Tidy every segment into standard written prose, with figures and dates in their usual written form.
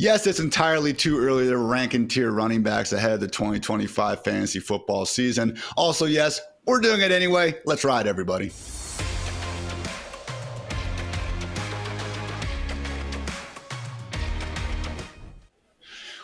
Yes, it's entirely too early to rank and tier running backs ahead of the 2025 fantasy football season. Also, yes, we're doing it anyway. Let's ride, everybody.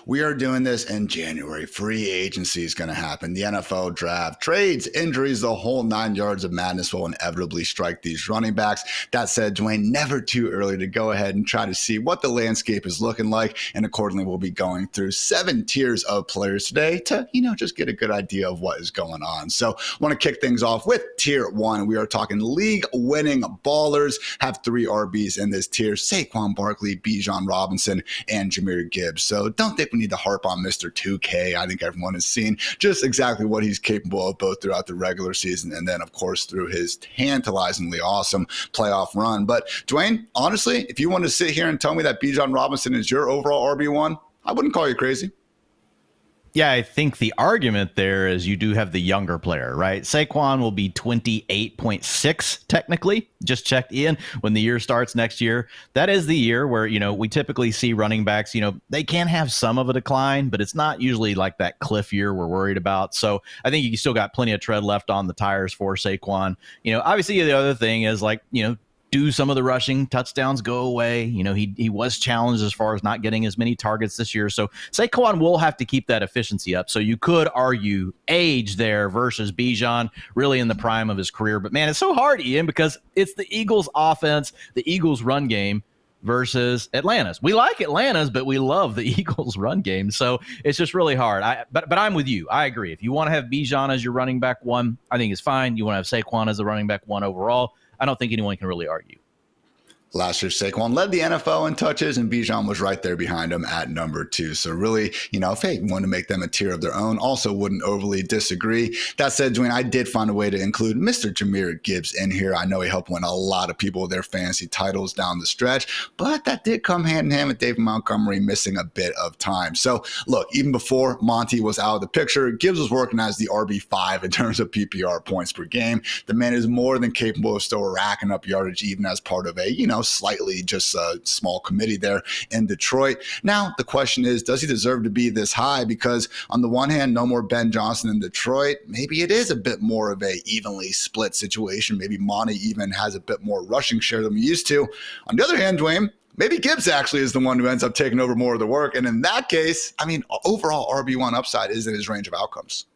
We are doing this in January. Free agency is going to happen. The NFL draft, trades, injuries, the whole 9 yards of madness will inevitably strike these running backs. That said, Dwain, never too early to go ahead and try to see what the landscape is looking like. And accordingly, we'll be going through 7 tiers of players today to, just get a good idea of what is going on. So I want to kick things off with tier 1. We are talking league winning ballers. Have 3 RBs in this tier: Saquon Barkley, Bijan Robinson, and Jahmyr Gibbs. So don't think we need to harp on Mr. 2K. I think everyone has seen just exactly what he's capable of both throughout the regular season and then, of course, through his tantalizingly awesome playoff run. But Dwain, honestly, if you want to sit here and tell me that Bijan Robinson is your overall RB1, I wouldn't call you crazy. Yeah, I think the argument there is you do have the younger player, right? Saquon will be 28.6 technically. Just checked in when the year starts next year. That is the year where, we typically see running backs, they can have some of a decline, but it's not usually like that cliff year we're worried about. So I think you still got plenty of tread left on the tires for Saquon. Obviously the other thing is do some of the rushing touchdowns go away? He was challenged as far as not getting as many targets this year. So Saquon will have to keep that efficiency up. So you could argue age there versus Bijan really in the prime of his career. But man, it's so hard, Ian, because it's the Eagles offense, the Eagles run game versus Atlanta's. We like Atlanta's, but we love the Eagles run game. So it's just really hard. But I'm with you. I agree. If you want to have Bijan as your running back 1, I think it's fine. You want to have Saquon as the running back 1 overall. I don't think anyone can really argue. Last year, Saquon led the NFL in touches, and Bijan was right there behind him at number 2. So really, if they wanted to make them a tier of their own, also wouldn't overly disagree. That said, Dwayne, I did find a way to include Mr. Jahmyr Gibbs in here. I know he helped win a lot of people their fantasy titles down the stretch, but that did come hand in hand with David Montgomery missing a bit of time. So look, even before Monty was out of the picture, Gibbs was working as the RB5 in terms of PPR points per game. The man is more than capable of still racking up yardage, even as part of a, slightly just a small committee there in Detroit. Now, the question is, does he deserve to be this high? Because on the one hand, no more Ben Johnson in Detroit. Maybe it is a bit more of a evenly split situation. Maybe Monty even has a bit more rushing share than we used to. On the other hand, Dwayne, maybe Gibbs actually is the one who ends up taking over more of the work. And in that case, overall RB1 upside is in his range of outcomes.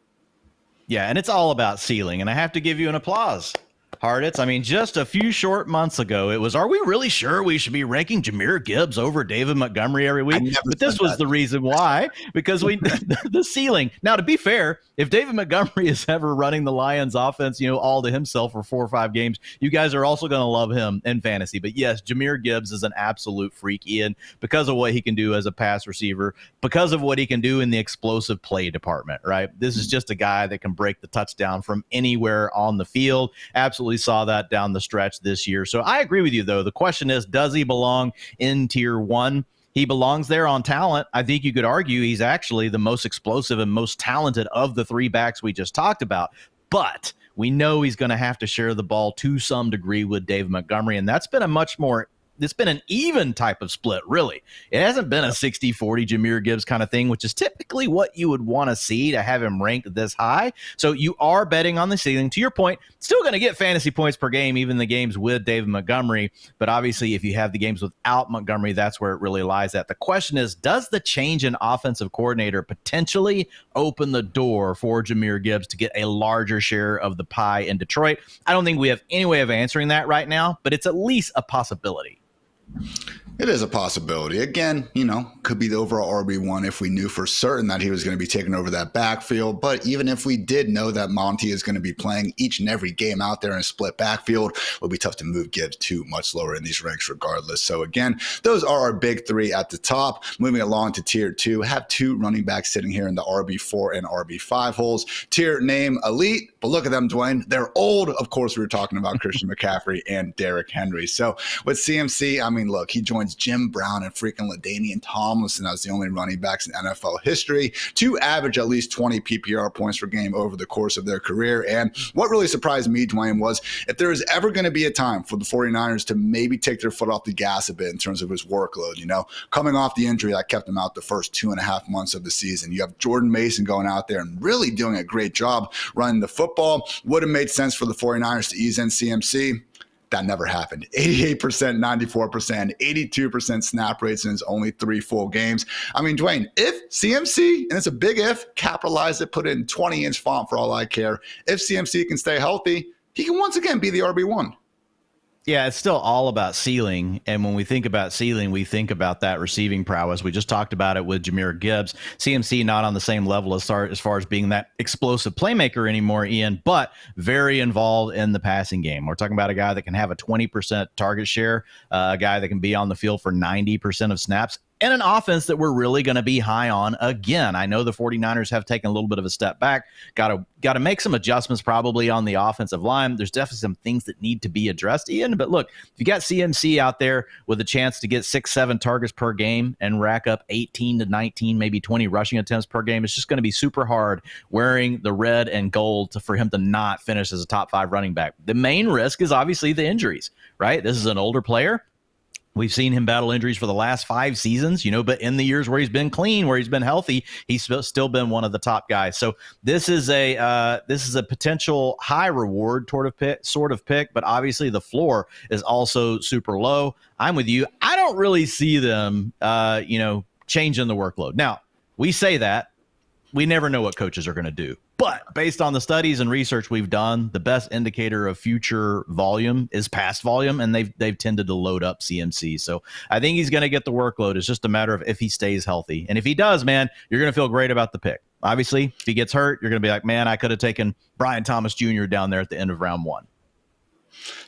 Yeah, and it's all about ceiling. And I have to give you an applause, Hartitz. Just a few short months ago, it was, are we really sure we should be ranking Jahmyr Gibbs over David Montgomery every week? But this was the reason why, because the ceiling. Now, to be fair, if David Montgomery is ever running the Lions offense, all to himself for 4 or 5 games, you guys are also going to love him in fantasy. But yes, Jahmyr Gibbs is an absolute freak, Ian, because of what he can do as a pass receiver, because of what he can do in the explosive play department, right? This is just a guy that can break the touchdown from anywhere on the field. Absolutely saw that down the stretch this year. So I agree with you, though. The question is, does he belong in tier 1? He belongs there on talent. I think you could argue he's actually the most explosive and most talented of the 3 backs we just talked about. But we know he's going to have to share the ball to some degree with David Montgomery, and that's been it's been an even type of split, really. It hasn't been a 60-40 Jahmyr Gibbs kind of thing, which is typically what you would want to see to have him ranked this high. So you are betting on the ceiling. To your point, still going to get fantasy points per game, even the games with David Montgomery. But obviously, if you have the games without Montgomery, that's where it really lies at. The question is, does the change in offensive coordinator potentially open the door for Jahmyr Gibbs to get a larger share of the pie in Detroit? I don't think we have any way of answering that right now, but it's at least a possibility. It is a possibility. Again, could be the overall RB1 if we knew for certain that he was going to be taking over that backfield. But even if we did know that Monty is going to be playing each and every game out there in a split backfield, it would be tough to move Gibbs too much lower in these ranks regardless. So again, those are our big 3 at the top. Moving along to tier 2, have 2 running backs sitting here in the RB4 and RB5 holes. Tier name elite, but look at them, Dwayne. They're old. Of course, we were talking about Christian McCaffrey and Derrick Henry. So with CMC, look, he joined joins Jim Brown and freaking LaDainian Tomlinson as the only running backs in NFL history to average at least 20 PPR points per game over the course of their career. And what really surprised me, Dwayne, was if there is ever going to be a time for the 49ers to maybe take their foot off the gas a bit in terms of his workload, coming off the injury that kept him out the first 2.5 months of the season. You have Jordan Mason going out there and really doing a great job running the football. Would have made sense for the 49ers to ease in CMC. That never happened. 88%, 94%, 82% snap rates in his only 3 full games. I mean, Dwayne, if CMC, and it's a big if, capitalize it, put it in 20-inch font for all I care. If CMC can stay healthy, he can once again be the RB1. Yeah, it's still all about ceiling. And when we think about ceiling, we think about that receiving prowess. We just talked about it with Jahmyr Gibbs. CMC not on the same level as far as being that explosive playmaker anymore, Ian, but very involved in the passing game. We're talking about a guy that can have a 20% target share, a guy that can be on the field for 90% of snaps, and an offense that we're really going to be high on again. I know the 49ers have taken a little bit of a step back. Got to make some adjustments probably on the offensive line. There's definitely some things that need to be addressed, Ian. But look, if you got CMC out there with a chance to get 6-7 targets per game and rack up 18 to 19, maybe 20 rushing attempts per game, it's just going to be super hard wearing the red and gold for him to not finish as a top 5 running back. The main risk is obviously the injuries, right? This is an older player. We've seen him battle injuries for the last 5 seasons, but in the years where he's been clean, where he's been healthy, he's still been one of the top guys. So this is a potential high reward sort of pick, but obviously the floor is also super low. I'm with you. I don't really see them, changing the workload. Now, we say that. We never know what coaches are going to do. But based on the studies and research we've done, the best indicator of future volume is past volume, and they've tended to load up CMC. So I think he's going to get the workload. It's just a matter of if he stays healthy. And if he does, man, you're going to feel great about the pick. Obviously, if he gets hurt, you're going to be like, man, I could have taken Brian Thomas Jr. down there at the end of round 1.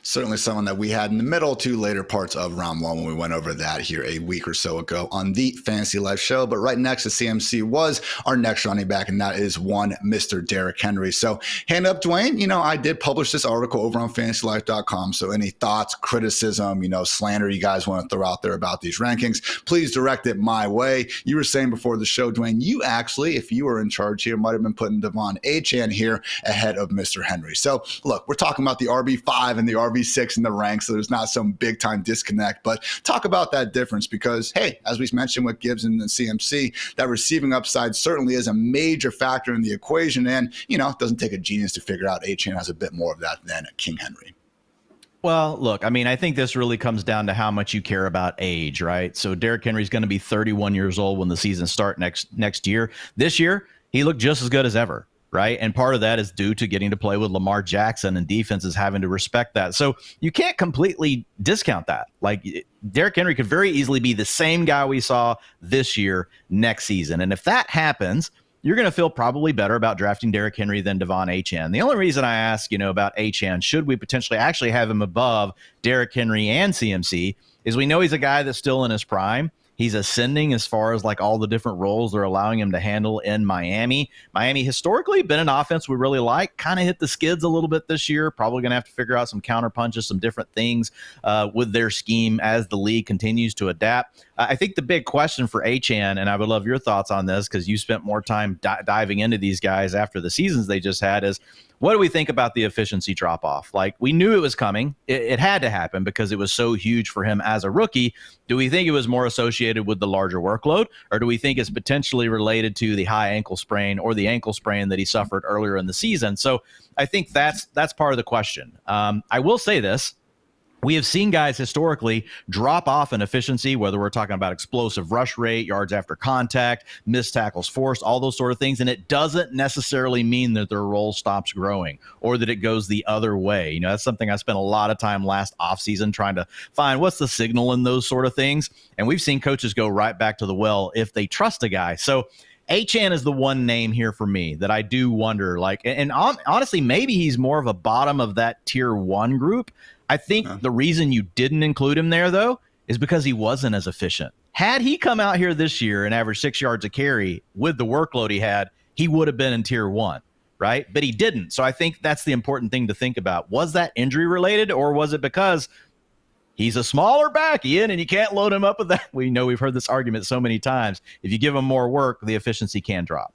Certainly someone that we had in the middle to later parts of round 1 when we went over that here a week or so ago on the Fantasy Life show. But right next to CMC was our next running back, and that is one Mr. Derrick Henry. So hand up, Dwayne. I did publish this article over on fantasylife.com. So any thoughts, criticism, slander you guys want to throw out there about these rankings, please direct it my way. You were saying before the show, Dwayne, you actually, if you were in charge here, might have been putting Devon Achane here ahead of Mr. Henry. So look, we're talking about the RB5 and the RB6 in the ranks, so there's not some big time disconnect, but talk about that difference because, hey, as we mentioned with Gibbs and the CMC, that receiving upside certainly is a major factor in the equation, and, it doesn't take a genius to figure out Achane has a bit more of that than King Henry. Well, look, I think this really comes down to how much you care about age, right? So Derrick Henry's going to be 31 years old when the season starts next year. This year, he looked just as good as ever. Right. And part of that is due to getting to play with Lamar Jackson and defenses having to respect that. So you can't completely discount that. Like Derrick Henry could very easily be the same guy we saw this year next season. And if that happens, you're going to feel probably better about drafting Derrick Henry than Devon Achane. The only reason I ask, about Achane, should we potentially actually have him above Derrick Henry and CMC, is we know he's a guy that's still in his prime. He's ascending as far as like all the different roles they're allowing him to handle in Miami. Miami historically been an offense we really like, kind of hit the skids a little bit this year. Probably going to have to figure out some counter punches, some different things with their scheme as the league continues to adapt. I think the big question for Achane, and I would love your thoughts on this because you spent more time diving into these guys after the seasons they just had, is what do we think about the efficiency drop-off? Like, we knew it was coming. It had to happen because it was so huge for him as a rookie. Do we think it was more associated with the larger workload, or do we think it's potentially related to the high ankle sprain or the ankle sprain that he suffered earlier in the season? So I think that's part of the question. I will say this. We have seen guys historically drop off in efficiency, whether we're talking about explosive rush rate, yards after contact, missed tackles forced, all those sort of things. And it doesn't necessarily mean that their role stops growing or that it goes the other way. That's something I spent a lot of time last offseason trying to find what's the signal in those sort of things. And we've seen coaches go right back to the well if they trust a guy. So Achane is the one name here for me that I do wonder, honestly, maybe he's more of a bottom of that tier 1 group. I think the reason you didn't include him there, though, is because he wasn't as efficient. Had he come out here this year and averaged 6 yards a carry with the workload he had, he would have been in tier 1, right? But he didn't. So I think that's the important thing to think about. Was that injury related, or was it because He's a smaller back, Ian, and you can't load him up with that. We know we've heard this argument so many times. If you give him more work, the efficiency can drop.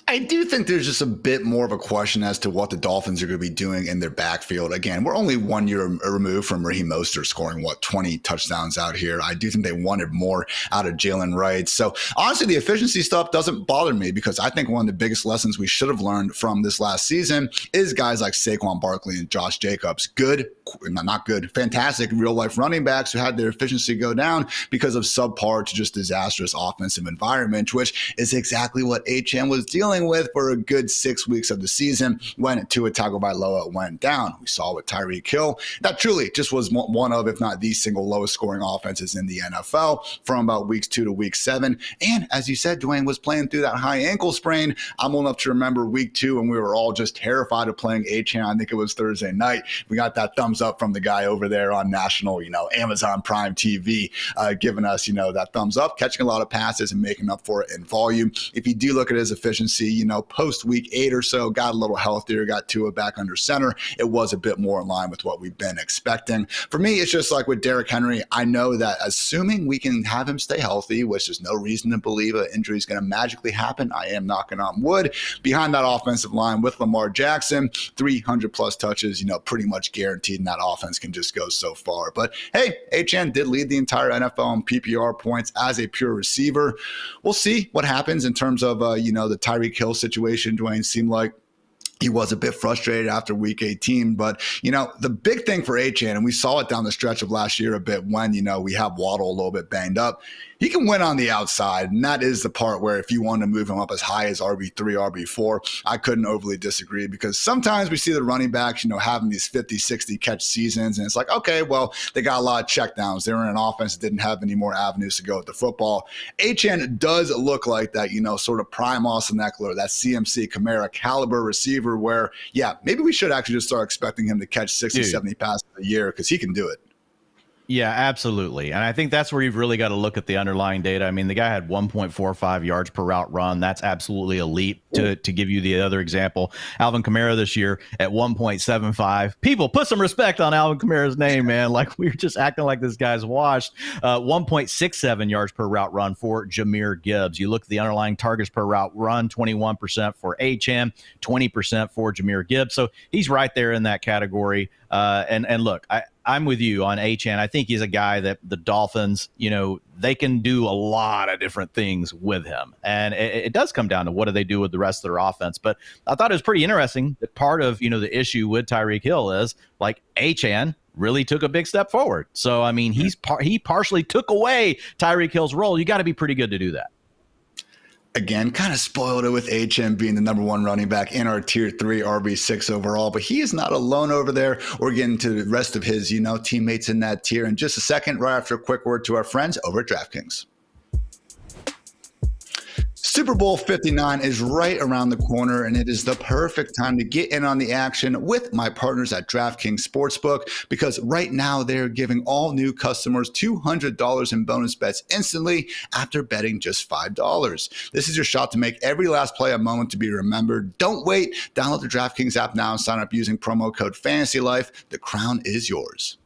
I do think there's just a bit more of a question as to what the Dolphins are going to be doing in their backfield. Again, we're only 1 year removed from Raheem Mostert scoring, 20 touchdowns out here. I do think they wanted more out of Jalen Wright. So honestly, the efficiency stuff doesn't bother me because I think one of the biggest lessons we should have learned from this last season is guys like Saquon Barkley and Josh Jacobs. Fantastic real-life running backs who had their efficiency go down because of subpar to just disastrous offensive environment, which is exactly what HN was dealing with for a good 6 weeks of the season when Tua Tagovailoa went down. We saw with Tyreek Hill. That truly just was one of, if not the single lowest scoring offenses in the NFL from about weeks 2 to week 7. And as you said, Dwayne was playing through that high ankle sprain. I'm old enough to remember week 2 when we were all just terrified of playing HN. I think it was Thursday night. We got that thumbs up from the guy over there on national, Amazon Prime TV, giving us, that thumbs up, catching a lot of passes and making up for it in volume. If you do look at his efficiency, post week 8 or so, got a little healthier, got Tua back under center. It was a bit more in line with what we've been expecting. For me, it's just like with Derrick Henry, I know that assuming we can have him stay healthy, which there's no reason to believe an injury is going to magically happen, I am knocking on wood, behind that offensive line with Lamar Jackson, 300 plus touches, pretty much guaranteed, and that offense can just go so far. But hey, HN did lead the entire NFL in PPR points as a pure receiver. We'll see what happens in terms of, the Tyreek Hill situation. Dwayne seemed like he was a bit frustrated after week 18, but, the big thing for HN, and we saw it down the stretch of last year a bit when, we have Waddle a little bit banged up, he can win on the outside. And that is the part where if you want to move him up as high as RB3, RB4, I couldn't overly disagree because sometimes we see the running backs, having these 50, 60 catch seasons. And it's like, okay, well, they got a lot of checkdowns. They were in an offense that didn't have any more avenues to go with the football. HN does look like that, sort of prime Austin Eckler, that CMC Kamara caliber receiver where, yeah, maybe we should actually just start expecting him to catch 60, 70 passes a year because he can do it. Yeah, absolutely. And I think that's where you've really got to look at the underlying data. I mean, the guy had 1.45 yards per route run. That's absolutely elite. To give you the other example, Alvin Kamara this year at 1.75. People, put some respect on Alvin Kamara's name, man. Like, we're just acting like this guy's washed. 1.67 yards per route run for Jahmyr Gibbs. You look at the underlying targets per route run, 21% for HM, 20% for Jahmyr Gibbs. So he's right there in that category. And look, I'm with you on HN. I think he's a guy that the Dolphins, they can do a lot of different things with him. And it does come down to what do they do with the rest of their offense. But I thought it was pretty interesting that part of, the issue with Tyreek Hill is like HN really took a big step forward. So, I mean, he partially took away Tyreek Hill's role. You got to be pretty good to do that. Again, kind of spoiled it with HM being the number 1 running back in our tier 3 RB6 overall, but he is not alone over there. We're getting to the rest of his, teammates in that tier in just a second, right after a quick word to our friends over at DraftKings. Super Bowl 59 is right around the corner, and it is the perfect time to get in on the action with my partners at DraftKings Sportsbook, because right now they're giving all new customers $200 in bonus bets instantly after betting just $5. This is your shot to make every last play a moment to be remembered. Don't wait. Download the DraftKings app now and sign up using promo code FANTASYLIFE. The crown is yours.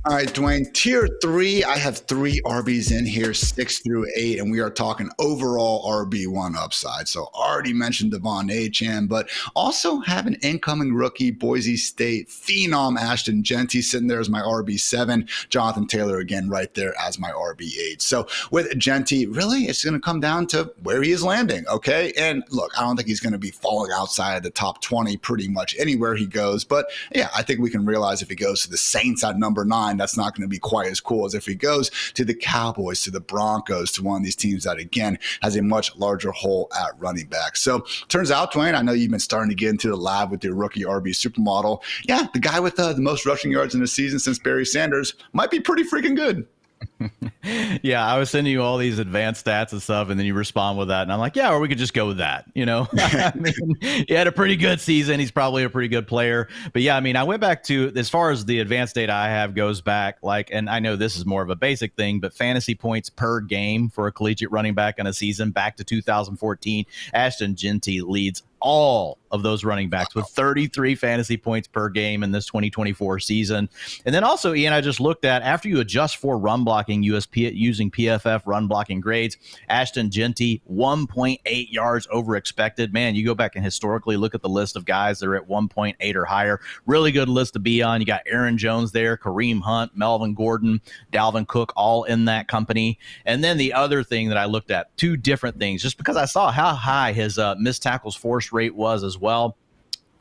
All right, Dwayne, tier 3, I have 3 RBs in here, 6 through 8, and we are talking overall RB1 upside. So already mentioned Devon Achane, but also have an incoming rookie, Boise State phenom Ashton Jeanty sitting there as my RB7. Jonathan Taylor again right there as my RB8. So with Jeanty, really, it's going to come down to where he is landing, okay? And look, I don't think he's going to be falling outside of the top 20 pretty much anywhere he goes. But yeah, I think we can realize if he goes to the Saints at number 9, that's not going to be quite as cool as if he goes to the Cowboys, to the Broncos, to one of these teams that, again, has a much larger hole at running back. So turns out, Dwayne, I know you've been starting to get into the lab with your rookie RB supermodel. Yeah, the guy with the most rushing yards in the season since Barry Sanders might be pretty freaking good. Yeah, I was sending you all these advanced stats and stuff, and then you respond with that, and I'm like, yeah, or we could just go with that, I mean, he had a pretty good season. He's probably a pretty good player. But yeah, I mean, I went back to, as far as the advanced data I have goes back, and I know this is more of a basic thing, but fantasy points per game for a collegiate running back in a season back to 2014, Ashton Jeanty leads all of those running backs with 33 fantasy points per game in this 2024 season. And then also, Ian, I just looked at, after you adjust for run blocking using PFF run blocking grades, Ashton Genty, 1.8 yards over expected. Man, you go back and historically look at the list of guys that are at 1.8 or higher. Really good list to be on. You got Aaron Jones there, Kareem Hunt, Melvin Gordon, Dalvin Cook, all in that company. And then the other thing that I looked at, two different things, just because I saw how high his missed tackles forced rate was as well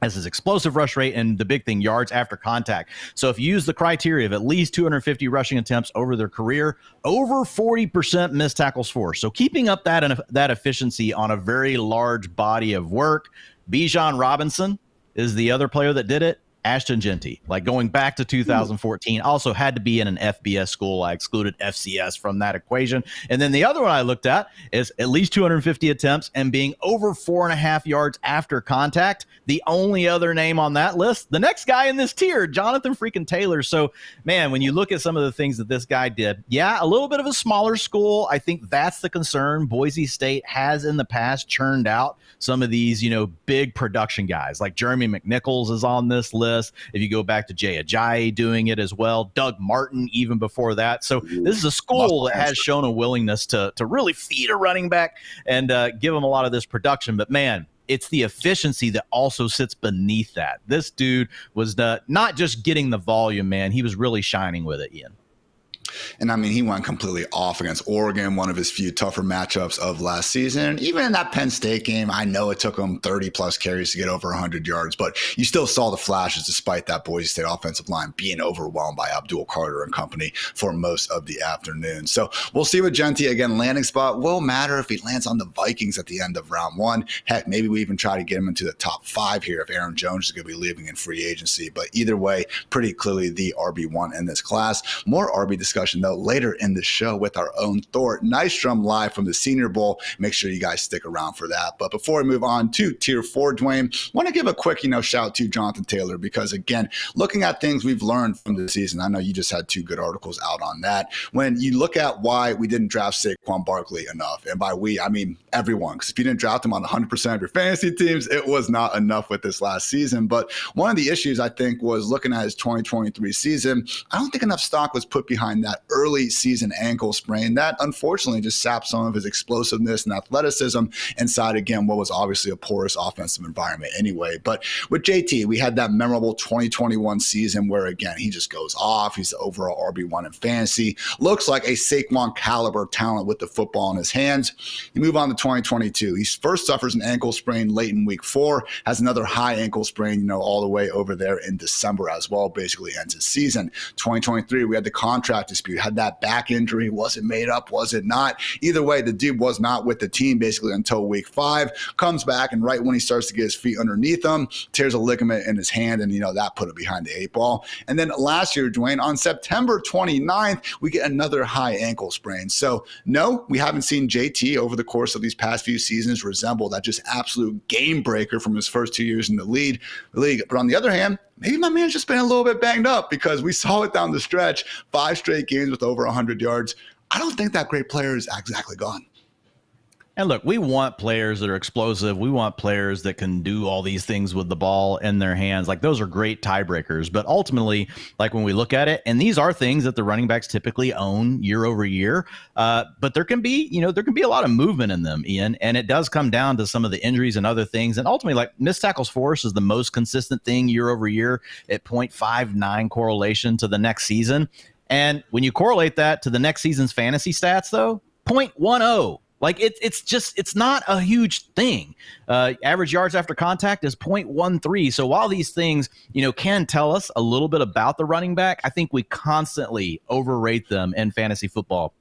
as his explosive rush rate, and the big thing, yards after contact. So if you use the criteria of at least 250 rushing attempts over their career, over 40% missed tackles forced. So keeping up that efficiency on a very large body of work. Bijan Robinson is the other player that did it. Ashton Genty, like going back to 2014, also had to be in an FBS school. I excluded FCS from that equation. And then the other one I looked at is at least 250 attempts and being over 4.5 yards after contact. The only other name on that list, the next guy in this tier, Jonathan freaking Taylor. So, man, when you look at some of the things that this guy did, yeah, a little bit of a smaller school. I think that's the concern. Boise State has in the past churned out some of these, big production guys, like Jeremy McNichols is on this list. If you go back to Jay Ajayi doing it as well, Doug Martin even before that. So this is a school that has shown a willingness to really feed a running back and give him a lot of this production. But man, it's the efficiency that also sits beneath that. This dude was not just getting the volume, man. He was really shining with it, Ian. And I mean, he went completely off against Oregon, one of his few tougher matchups of last season. And even in that Penn State game, I know it took him 30 plus carries to get over 100 yards, but you still saw the flashes despite that Boise State offensive line being overwhelmed by Abdul Carter and company for most of the afternoon. So we'll see with Genty. Again, landing spot will matter if he lands on the Vikings at the end of round one. Heck, maybe we even try to get him into the top 5 here if Aaron Jones is going to be leaving in free agency. But either way, pretty clearly the RB1 in this class. More RB discussion though later in the show with our own Thor Nystrom live from the Senior Bowl. Make sure you guys stick around for that. But before we move on to Tier 4, Dwayne, want to give a quick shout to Jonathan Taylor, because again, looking at things we've learned from the season, I know you just had 2 good articles out on that. When you look at why we didn't draft Saquon Barkley enough, and by we, I mean everyone, because if you didn't draft him on 100% of your fantasy teams, it was not enough with this last season. But one of the issues I think was looking at his 2023 season, I don't think enough stock was put behind that early season ankle sprain that unfortunately just sapped some of his explosiveness and athleticism inside, again, what was obviously a porous offensive environment anyway. But with JT, we had that memorable 2021 season where, again, he just goes off. He's the overall RB1 in fantasy. Looks like a Saquon caliber talent with the football in his hands. You move on to 2022. He first suffers an ankle sprain late in week 4, has another high ankle sprain, all the way over there in December as well, basically ends his season. 2023, we had the contract dispute. Had that back injury. Was it made up? Was it not? Either way, the dude was not with the team basically until week 5. Comes back, and right when he starts to get his feet underneath him, tears a ligament in his hand, and that put it behind the 8 ball. And then last year, Dwayne, on September 29th, we get another high ankle sprain. So no, we haven't seen JT over the course of these past few seasons resemble that just absolute game breaker from his first 2 years in the league. But on the other hand, maybe my man's just been a little bit banged up, because we saw it down the stretch, 5 straight games with over 100 yards. I don't think that great player is exactly gone. And look, we want players that are explosive. We want players that can do all these things with the ball in their hands. Like, those are great tiebreakers. But ultimately, like when we look at it, and these are things that the running backs typically own year over year, but there can be a lot of movement in them, Ian. And it does come down to some of the injuries and other things. And ultimately, like, missed tackles force is the most consistent thing year over year at 0.59 correlation to the next season. And when you correlate that to the next season's fantasy stats, though, 0.10. Like, it's not a huge thing. Average yards after contact is 0.13. So while these things, can tell us a little bit about the running back, I think we constantly overrate them in fantasy football.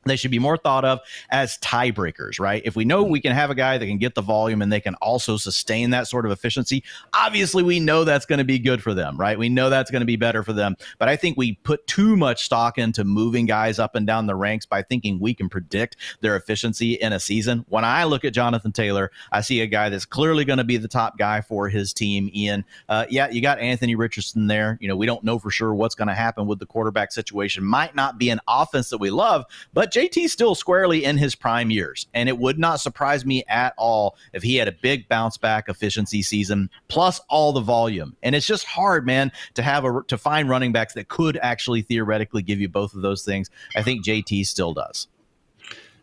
They should be more thought of as tiebreakers, right? If we know we can have a guy that can get the volume and they can also sustain that sort of efficiency, obviously we know that's going to be good for them, right? We know that's going to be better for them. But I think we put too much stock into moving guys up and down the ranks by thinking we can predict their efficiency in a season. When I look at Jonathan Taylor, I see a guy that's clearly going to be the top guy for his team, Ian. Yeah, you got Anthony Richardson there. We don't know for sure what's going to happen with the quarterback situation. Might not be an offense that we love, but JT's still squarely in his prime years, and it would not surprise me at all if he had a big bounce back efficiency season plus all the volume. And it's just hard, man, to find running backs that could actually theoretically give you both of those things. I think JT still does.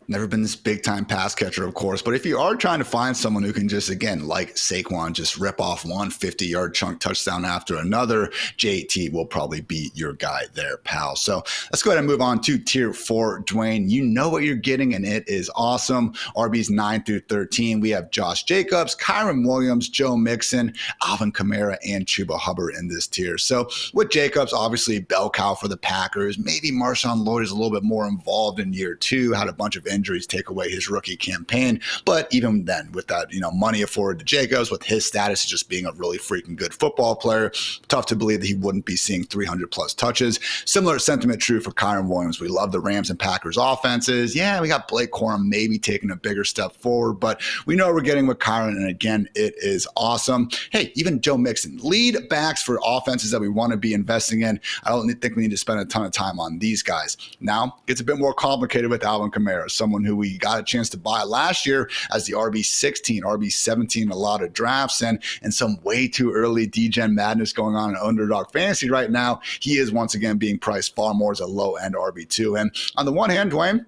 Never been this big time pass catcher, of course, but if you are trying to find someone who can just, again, like Saquon, just rip off one 50-yard chunk touchdown after another, JT will probably be your guy there, pal. So let's go ahead and move on to tier 4. Dwayne, you know what you're getting, and it is awesome. RBs 9 through 13. We have Josh Jacobs, Kyron Williams, Joe Mixon, Alvin Kamara, and Chuba Hubbard in this tier. So with Jacobs, obviously bell cow for the Packers. Maybe Marshawn Lloyd is a little bit more involved in year 2, had a bunch of injuries take away his rookie campaign. But even then, with that, money afforded to Jacobs, with his status as just being a really freaking good football player, tough to believe that he wouldn't be seeing 300 plus touches. Similar sentiment true for Kyron Williams. We love the Rams and Packers offenses. Yeah, we got Blake Corum maybe taking a bigger step forward, but we know we're getting with Kyron, and again, it is awesome. Hey, even Joe Mixon, lead backs for offenses that we want to be investing in. I don't think we need to spend a ton of time on these guys. Now, it gets a bit more complicated with Alvin Kamara, someone who we got a chance to buy last year as the RB16, RB17, a lot of drafts, and some way too early DGen madness going on in Underdog Fantasy right now. He is once again being priced far more as a low-end RB2. And on the one hand, Dwayne,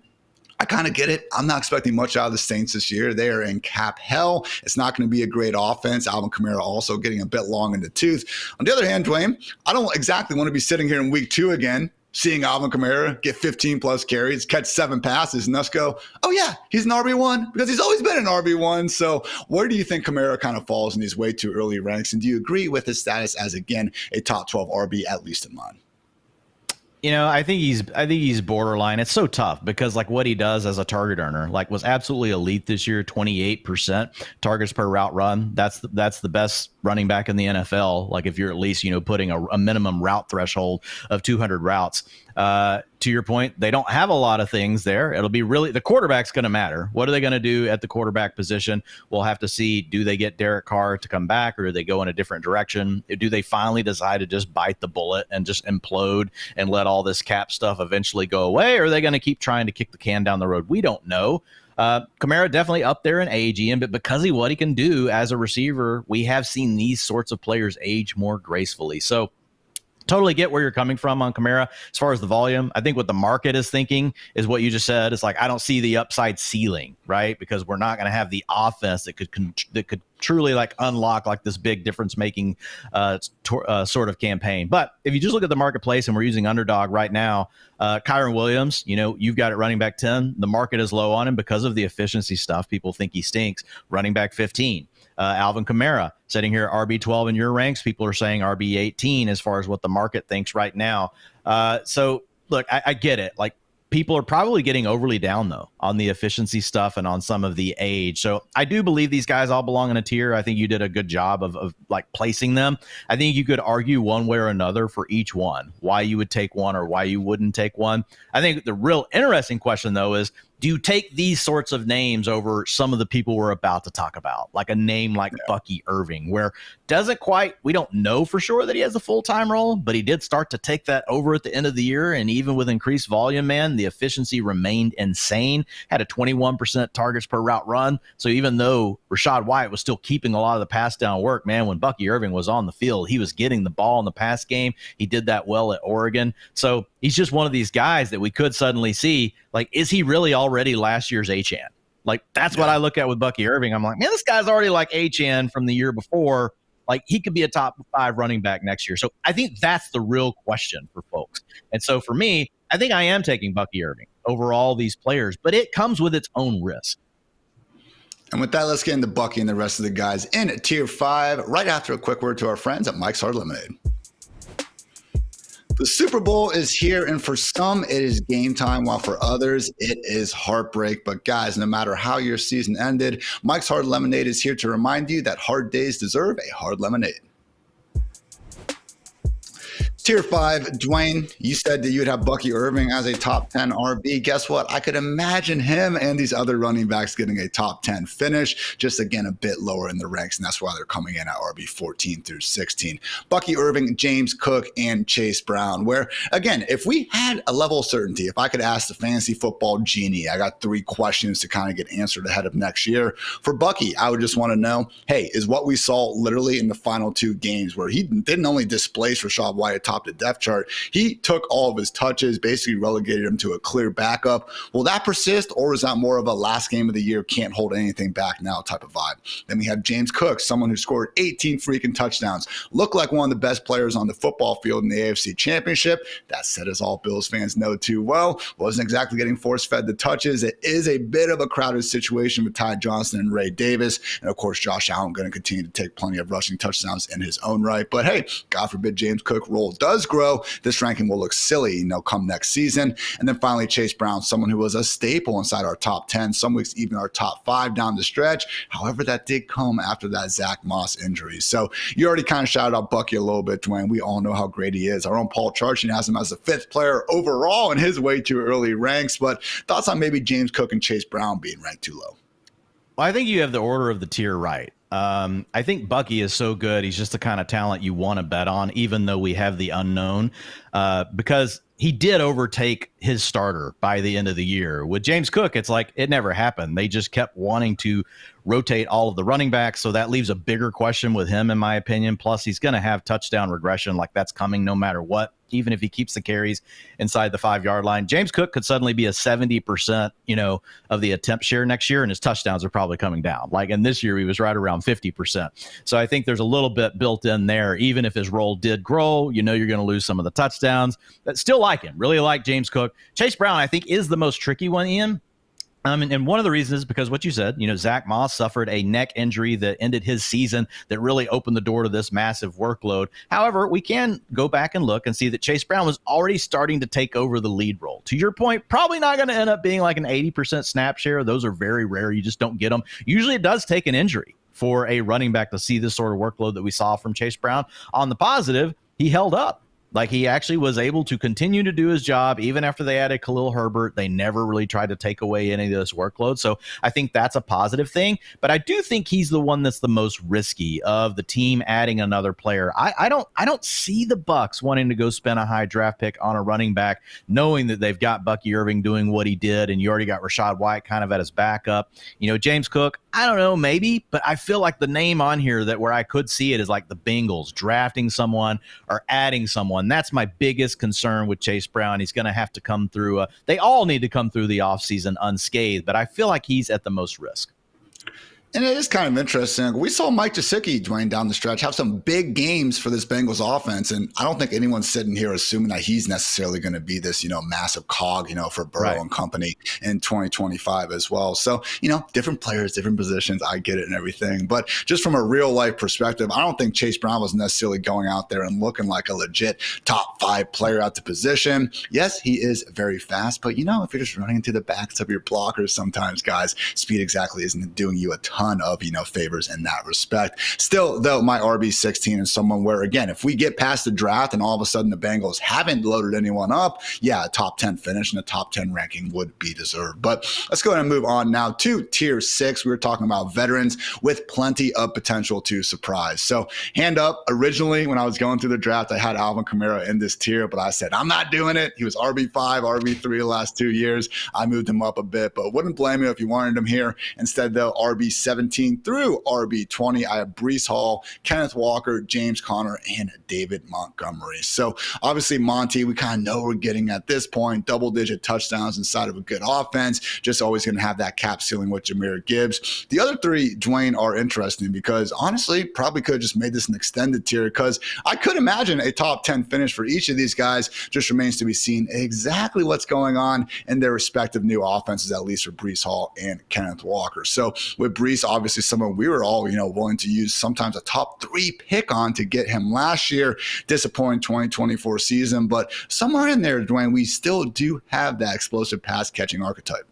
I kind of get it. I'm not expecting much out of the Saints this year. They are in cap hell. It's not going to be a great offense. Alvin Kamara also getting a bit long in the tooth. On the other hand, Dwayne, I don't exactly want to be sitting here in week 2 again, seeing Alvin Kamara get 15 plus carries, catch 7 passes, and us go, oh yeah, he's an RB1, because he's always been an RB1. So where do you think Kamara kind of falls in these way too early ranks? And do you agree with his status as, again, a top 12 RB, at least in mine? I think he's borderline. It's so tough because like what he does as a target earner, like was absolutely elite this year, 28% targets per route run. That's the best running back in the NFL. Like if you're at least, putting a minimum route threshold of 200 routes. To your point, they don't have a lot of things there. It'll be really, the quarterback's going to matter. What are they going to do at the quarterback position? We'll have to see. Do they get Derek Carr to come back, or do they go in a different direction? Do they finally decide to just bite the bullet and just implode and let all this cap stuff eventually go away? Or are they going to keep trying to kick the can down the road? We don't know. Kamara definitely up there in age, Ian, but because of what he can do as a receiver, we have seen these sorts of players age more gracefully. So totally get where you're coming from on Kamara. As far as the volume, I think what the market is thinking is what you just said. It's like, I don't see the upside ceiling, right? Because we're not going to have the offense that could truly like unlock like this big difference making sort of campaign. But if you just look at the marketplace, and we're using Underdog right now, Kyron Williams, you've got it running back 10. The market is low on him because of the efficiency stuff. People think he stinks. Running back 15. Alvin Kamara sitting here RB12 in your ranks. People are saying RB18 as far as what the market thinks right now. So look, I get it. Like, people are probably getting overly down though on the efficiency stuff and on some of the age. So I do believe these guys all belong in a tier. I think you did a good job of like placing them. I think you could argue one way or another for each one, why you would take one or why you wouldn't take one. I think the real interesting question though is, do you take these sorts of names over some of the people we're about to talk about, like a name like Bucky Irving, where we don't know for sure that he has a full-time role, but he did start to take that over at the end of the year. And even with increased volume, man, the efficiency remained insane, had a 21% targets per route run. So even though Rachaad White was still keeping a lot of the pass down work, man, when Bucky Irving was on the field, he was getting the ball in the pass game. He did that well at Oregon. So he's just one of these guys that we could suddenly see, like, is he really already last year's Achane? Like, that's what I look at with Bucky Irving. I'm like, man, this guy's already like Achane from the year before. Like, he could be a top 5 running back next year. So I think that's the real question for folks. And so for me, I think I am taking Bucky Irving over all these players, but it comes with its own risk. And with that, let's get into Bucky and the rest of the guys in tier 5 right after a quick word to our friends at Mike's Hard Lemonade. The Super Bowl is here, and for some, it is game time, while for others, it is heartbreak. But guys, no matter how your season ended, Mike's Hard Lemonade is here to remind you that hard days deserve a hard lemonade. Tier 5, Dwayne, you said that you would have Bucky Irving as a top 10 RB. Guess what? I could imagine him and these other running backs getting a top 10 finish, just again a bit lower in the ranks, and that's why they're coming in at RB 14 through 16. Bucky Irving, James Cook, and Chase Brown, where, again, if we had a level of certainty, if I could ask the fantasy football genie, I got 3 questions to kind of get answered ahead of next year. For Bucky, I would just want to know, hey, is what we saw literally in the final 2 games where he didn't only displace Rachaad White atop the depth chart, he took all of his touches, basically relegated him to a clear backup. Will that persist, or is that more of a last game of the year, can't hold anything back now type of vibe? Then we have James Cook, someone who scored 18 freaking touchdowns, looked like one of the best players on the football field in the AFC Championship. That said, as all Bills fans know too well, wasn't exactly getting force-fed the touches. It is a bit of a crowded situation with Ty Johnson and Ray Davis, and of course Josh Allen going to continue to take plenty of rushing touchdowns in his own right. But hey, God forbid James Cook role does grow, this ranking will look silly, come next season. And then finally, Chase Brown, someone who was a staple inside our top 10, some weeks even our top 5 down the stretch. However, that did come after that Zach Moss injury. So you already kind of shouted out Bucky a little bit, Dwayne. We all know how great he is. Our own Paul Charchin has him as the 5th player overall in his way too early ranks. But thoughts on maybe James Cook and Chase Brown being ranked too low? Well, I think you have the order of the tier right. I think Bucky is so good. He's just the kind of talent you want to bet on, even though we have the unknown, because he did overtake his starter by the end of the year. With James Cook, it's like it never happened. They just kept wanting to rotate all of the running backs. So that leaves a bigger question with him, in my opinion. Plus, he's going to have touchdown regression. Like, that's coming no matter what, even if he keeps the carries inside the 5-yard line. James Cook could suddenly be a 70%, of the attempt share next year, and his touchdowns are probably coming down. Like, in this year, he was right around 50%. So I think there's a little bit built in there. Even if his role did grow, you're going to lose some of the touchdowns. But still like him. Really like James Cook. Chase Brown, I think, is the most tricky one, Ian. And one of the reasons is because what you said, Zach Moss suffered a neck injury that ended his season that really opened the door to this massive workload. However, we can go back and look and see that Chase Brown was already starting to take over the lead role. To your point, probably not going to end up being like an 80% snap share. Those are very rare. You just don't get them. Usually it does take an injury for a running back to see this sort of workload that we saw from Chase Brown. On the positive, he held up. Like, he actually was able to continue to do his job even after they added Khalil Herbert. They never really tried to take away any of this workload. So I think that's a positive thing. But I do think he's the one that's the most risky of the team adding another player. I don't see the Bucs wanting to go spend a high draft pick on a running back, knowing that they've got Bucky Irving doing what he did, and you already got Rachaad White kind of at his backup. James Cook, I don't know, maybe, but I feel like the name on here that where I could see it is like the Bengals drafting someone or adding someone. That's my biggest concern with Chase Brown. He's going to have to come through. They all need to come through the offseason unscathed, but I feel like he's at the most risk. And it is kind of interesting. We saw Mike Gesicki, Dwayne, down the stretch, have some big games for this Bengals offense. And I don't think anyone's sitting here assuming that he's necessarily going to be this, massive cog, for Burrow and company in 2025 as well. So, different players, different positions. I get it and everything. But just from a real life perspective, I don't think Chase Brown was necessarily going out there and looking like a legit top 5 player at the position. Yes, he is very fast. But, if you're just running into the backs of your blockers sometimes, guys, speed exactly isn't doing you a ton of favors in that respect. Still, though, my RB16 is someone where, again, if we get past the draft and all of a sudden the Bengals haven't loaded anyone up, a top 10 finish and a top 10 ranking would be deserved. But let's go ahead and move on now to tier 6. We were talking about veterans with plenty of potential to surprise. So hand up, originally when I was going through the draft, I had Alvin Kamara in this tier, but I said, I'm not doing it. He was RB5, RB3 the last 2 years. I moved him up a bit, but wouldn't blame you if you wanted him here. Instead, though, RB17 through RB20, I have Breece Hall, Kenneth Walker, James Conner, and David Montgomery. So obviously Monty, we kind of know we're getting at this point, double-digit touchdowns inside of a good offense, just always going to have that cap ceiling with Jahmyr Gibbs. The other 3, Dwayne, are interesting because honestly, probably could have just made this an extended tier because I could imagine a top 10 finish for each of these guys. Just remains to be seen exactly what's going on in their respective new offenses, at least for Breece Hall and Kenneth Walker. So with Breece, obviously someone we were all, willing to use sometimes a top 3 pick on to get him last year. Disappointing 2024 season, but somewhere in there, Dwayne, we still do have that explosive pass catching archetype.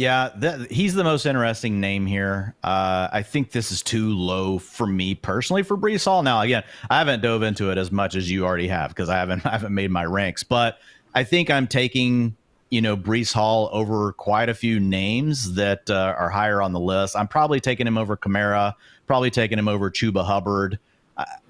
Yeah, he's the most interesting name here. I think this is too low for me personally for Breece Hall. Now, again, I haven't dove into it as much as you already have because I haven't made my ranks. But I think I'm taking Breece Hall over quite a few names that are higher on the list. I'm probably taking him over Kamara, probably taking him over Chuba Hubbard.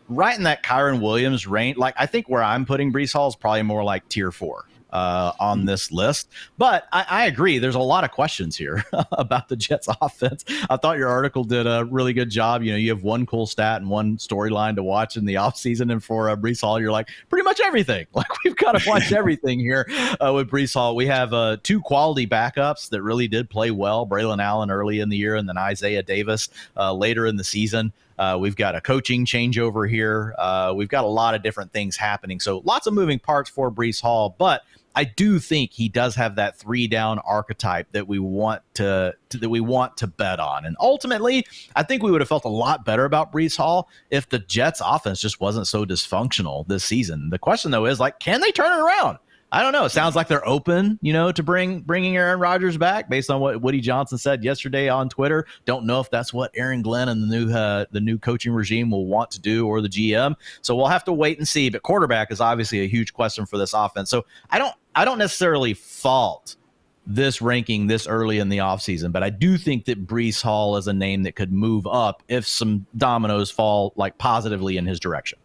Right in that Kyron Williams range. Like, I think where I'm putting Breece Hall is probably more like tier 4 on this list. But I agree. There's a lot of questions here about the Jets offense. I thought your article did a really good job. You have one cool stat and one storyline to watch in the offseason. And for Breece Hall, you're like, pretty much everything. Like, we've got to watch everything here with Breece Hall. We have 2 quality backups that really did play well. Braylon Allen early in the year and then Isaiah Davis later in the season. We've got a coaching changeover here. We've got a lot of different things happening. So lots of moving parts for Breece Hall, but I do think he does have that 3-down archetype that we want to bet on. And ultimately, I think we would have felt a lot better about Breece Hall if the Jets offense just wasn't so dysfunctional this season. The question though is, like, can they turn it around? I don't know. It sounds like they're open, to bringing Aaron Rodgers back based on what Woody Johnson said yesterday on Twitter. Don't know if that's what Aaron Glenn and the new coaching regime will want to do, or the GM. So we'll have to wait and see. But quarterback is obviously a huge question for this offense. So I don't necessarily fault this ranking this early in the offseason, but I do think that Breece Hall is a name that could move up if some dominoes fall like positively in his direction.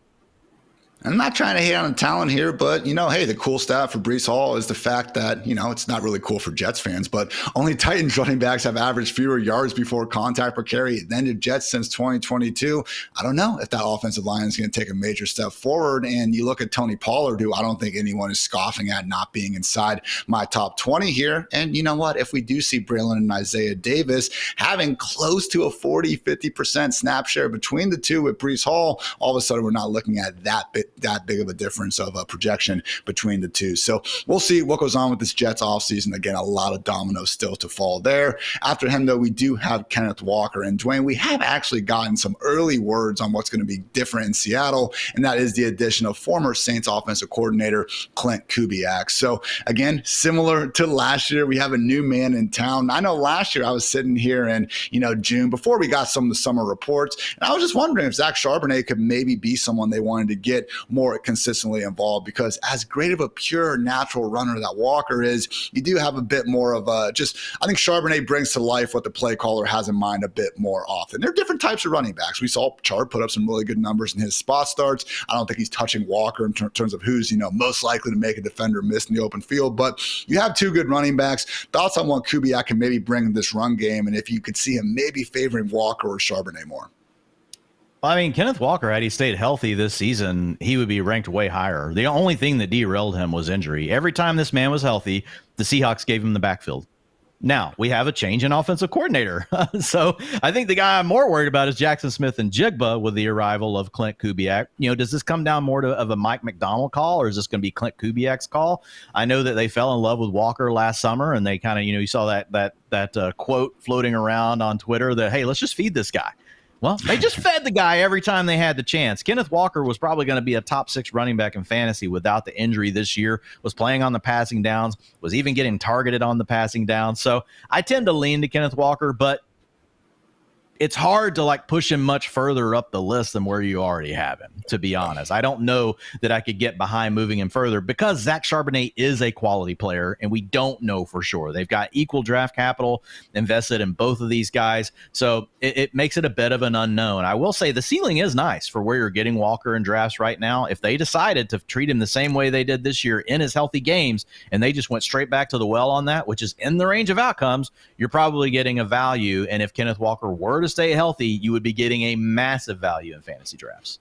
I'm not trying to hate on the talent here, but, hey, the cool stat for Breece Hall is the fact that, it's not really cool for Jets fans, but only Titans running backs have averaged fewer yards before contact per carry than the Jets since 2022. I don't know if that offensive line is going to take a major step forward. And you look at Tony Pollard, who I don't think anyone is scoffing at not being inside my top 20 here. And you know what? If we do see Braylon and Isaiah Davis having close to a 40-50% snap share between the two with Breece Hall, all of a sudden we're not looking at that big of a difference of a projection between the two. So we'll see what goes on with this Jets offseason. Again, a lot of dominoes still to fall there. After him, though, we do have Kenneth Walker. And Dwayne, we have actually gotten some early words on what's going to be different in Seattle, and that is the addition of former Saints offensive coordinator Clint Kubiak. So again, similar to last year, we have a new man in town. I know last year I was sitting here in June before we got some of the summer reports, and I was just wondering if Zach Charbonnet could maybe be someone they wanted to get more consistently involved, because as great of a pure natural runner that Walker is, you do have a bit more of I think Charbonnet brings to life what the play caller has in mind a bit more often. There are different types of running backs. We saw Char put up some really good numbers in his spot starts. I don't think he's touching Walker in terms of who's, most likely to make a defender miss in the open field, but you have 2 good running backs. Thoughts on what Kubiak can maybe bring in this run game, and if you could see him maybe favoring Walker or Charbonnet more? I mean, Kenneth Walker, had he stayed healthy this season, he would be ranked way higher. The only thing that derailed him was injury. Every time this man was healthy, the Seahawks gave him the backfield. Now, we have a change in offensive coordinator. So I think the guy I'm more worried about is Jackson Smith and Jigba with the arrival of Clint Kubiak. Does this come down more of a Mike McDonald call, or is this going to be Clint Kubiak's call? I know that they fell in love with Walker last summer, and they kind of, you saw that quote floating around on Twitter that, hey, let's just feed this guy. Well, they just fed the guy every time they had the chance. Kenneth Walker was probably going to be a top 6 running back in fantasy without the injury this year, was playing on the passing downs, was even getting targeted on the passing downs. So I tend to lean to Kenneth Walker, but it's hard to push him much further up the list than where you already have him, to be honest. I don't know that I could get behind moving him further because Zach Charbonnet is a quality player, and we don't know for sure. They've got equal draft capital invested in both of these guys, so it makes it a bit of an unknown. I will say the ceiling is nice for where you're getting Walker in drafts right now. If they decided to treat him the same way they did this year in his healthy games, and they just went straight back to the well on that, which is in the range of outcomes, you're probably getting a value. And if Kenneth Walker were to stay healthy, you would be getting a massive value in fantasy drafts.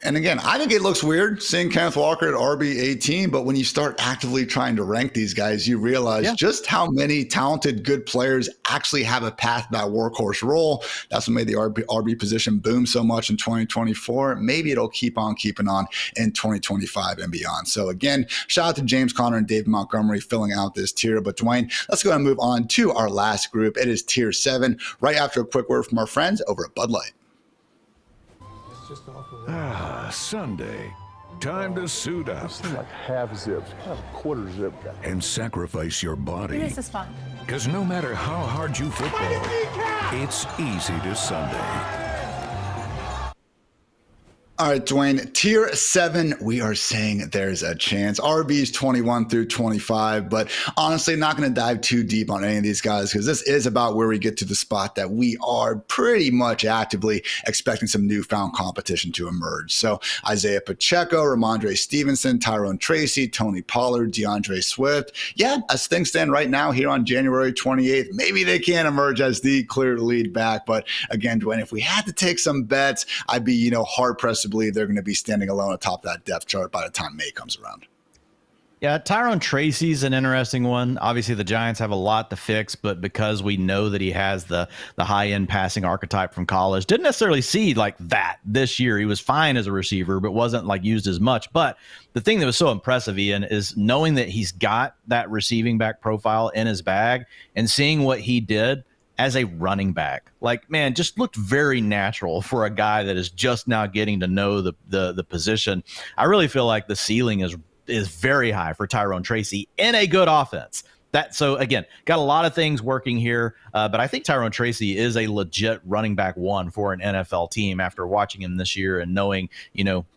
And again, I think it looks weird seeing Kenneth Walker at RB18, but when you start actively trying to rank these guys, you realize just how many talented, good players actually have a path to that workhorse role. That's what made the RB position boom so much in 2024. Maybe it'll keep on keeping on in 2025 and beyond. So again, shout out to James Conner and David Montgomery filling out this tier. But Dwayne, let's go ahead and move on to our last group. It is tier 7, right after a quick word from our friends over at Bud Light. Sunday. Time to suit up. This thing like half zips, kind of quarter zip guy. And sacrifice your body. This is fun. Because no matter how hard you football, it's easy to Sunday. All right, Dwayne, tier 7, we are saying there's a chance. RBs 21 through 25, but honestly, not going to dive too deep on any of these guys because this is about where we get to the spot that we are pretty much actively expecting some newfound competition to emerge. So Isaiah Pacheco, Ramondre Stevenson, Tyrone Tracy, Tony Pollard, DeAndre Swift. Yeah, as things stand right now here on January 28th, maybe they can emerge as the clear lead back. But again, Dwayne, if we had to take some bets, I'd be, hard-pressed to believe they're going to be standing alone atop that depth chart by the time May comes around. Yeah, Tyrone Tracy's an interesting one. Obviously, the Giants have a lot to fix, but because we know that he has the high-end passing archetype from college, didn't necessarily see like that this year. He was fine as a receiver, but wasn't like used as much. But the thing that was so impressive, Ian, is knowing that he's got that receiving back profile in his bag and seeing what he did as a running back. Like, man, just looked very natural for a guy that is just now getting to know the position. I really feel like the ceiling is very high for Tyrone Tracy in a good offense. So again, got a lot of things working here, but I think Tyrone Tracy is a legit running back one for an NFL team after watching him this year and knowing,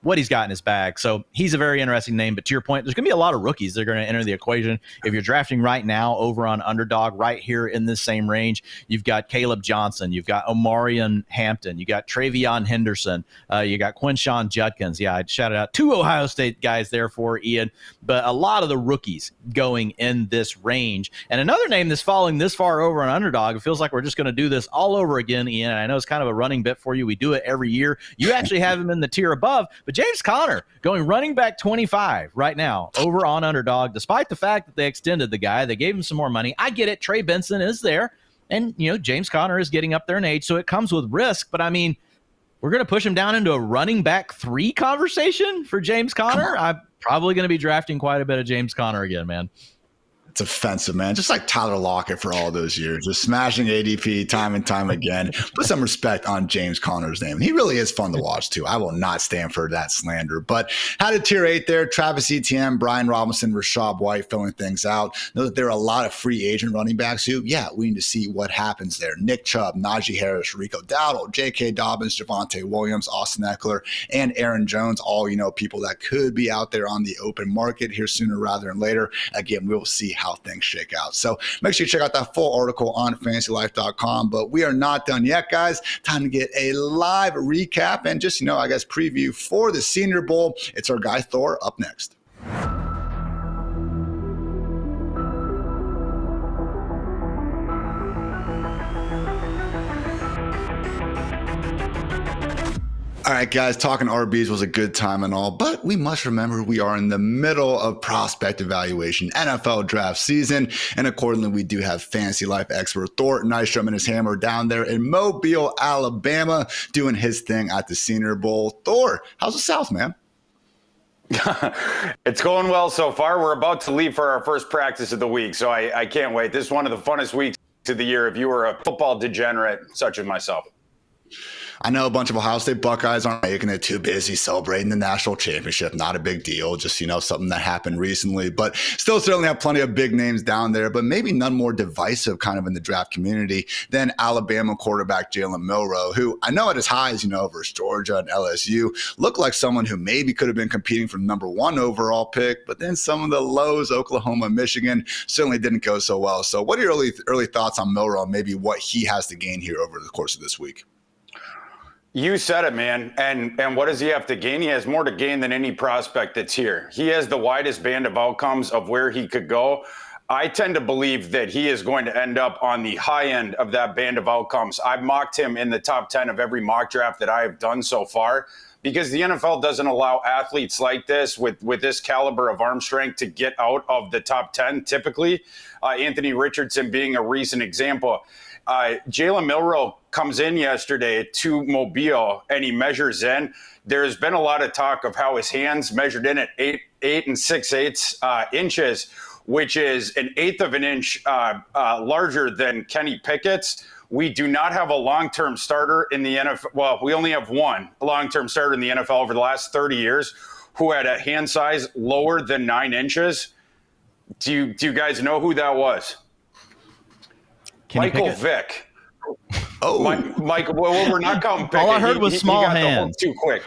what he's got in his bag. So he's a very interesting name. But to your point, there's going to be a lot of rookies that are going to enter the equation. If you're drafting right now over on Underdog, right here in this same range, you've got Caleb Johnson, you've got Omarion Hampton, you got Travion Henderson, you got Quinshon Judkins. Yeah, I shouted out 2 Ohio State guys there for Ian, but a lot of the rookies going in this range. And another name that's falling this far over on Underdog, it feels like we're just going to do this all over again, Ian. And I know it's kind of a running bit for you. We do it every year. You actually have him in the tier above, but James Conner going running back 25 right now over on Underdog, despite the fact that they extended the guy. They gave him some more money. I get it. Trey Benson is there. And, James Conner is getting up there in age, so it comes with risk. But, I mean, we're going to push him down into a running back 3 conversation for James Conner. I'm probably going to be drafting quite a bit of James Conner again, man. It's offensive, man. Just like Tyler Lockett for all those years, just smashing ADP time and time again. Put some respect on James Conner's name. He really is fun to watch, too. I will not stand for that slander. But had a tier 8 there. Travis Etienne, Brian Robinson, Rashad White filling things out. Know that there are a lot of free agent running backs who, we need to see what happens there. Nick Chubb, Najee Harris, Rico Dowdle, J.K. Dobbins, Javonte Williams, Austin Eckler, and Aaron Jones. All, people that could be out there on the open market here sooner rather than later. Again, we'll see how things shake out. So make sure you check out that full article on fantasylife.com. But we are not done yet, guys. Time to get a live recap and just, preview for the Senior Bowl. It's our guy Thor up next. All right, guys, talking RBs was a good time and all, but we must remember we are in the middle of prospect evaluation, NFL draft season, and accordingly, we do have Fantasy Life expert Thor Nystrom and his hammer down there in Mobile, Alabama, doing his thing at the Senior Bowl. Thor, how's the South, man? It's going well so far. We're about to leave for our first practice of the week, so I can't wait. This is one of the funnest weeks of the year if you were a football degenerate such as myself. I know a bunch of Ohio State Buckeyes aren't making it too busy celebrating the national championship. Not a big deal, just, something that happened recently. But still certainly have plenty of big names down there, but maybe none more divisive kind of in the draft community than Alabama quarterback Jalen Milroe, who I know at his highs, versus Georgia and LSU, looked like someone who maybe could have been competing for the number 1 overall pick, but then some of the lows, Oklahoma, Michigan, certainly didn't go so well. So what are your early thoughts on Milroe and maybe what he has to gain here over the course of this week? You said it, man. And what does he have to gain? He has more to gain than any prospect that's here. He has the widest band of outcomes of where he could go. I tend to believe that he is going to end up on the high end of that band of outcomes. I've mocked him in the top 10 of every mock draft that I have done so far because the NFL doesn't allow athletes like this with this caliber of arm strength to get out of the top 10 typically. Anthony Richardson being a recent example. Jalen Milroe comes in yesterday to Mobile and he measures in. There's been a lot of talk of how his hands measured in at 8 6/8 inches, which is an eighth of an inch larger than Kenny Pickett's. We do not have a long-term starter in the NFL. Well, we only have one long-term starter in the NFL over the last 30 years who had a hand size lower than 9 inches. Do you guys know who that was? Michael Vick. Oh, Michael. Well, we're not counting Pickett. All I heard was small hands. Too quick.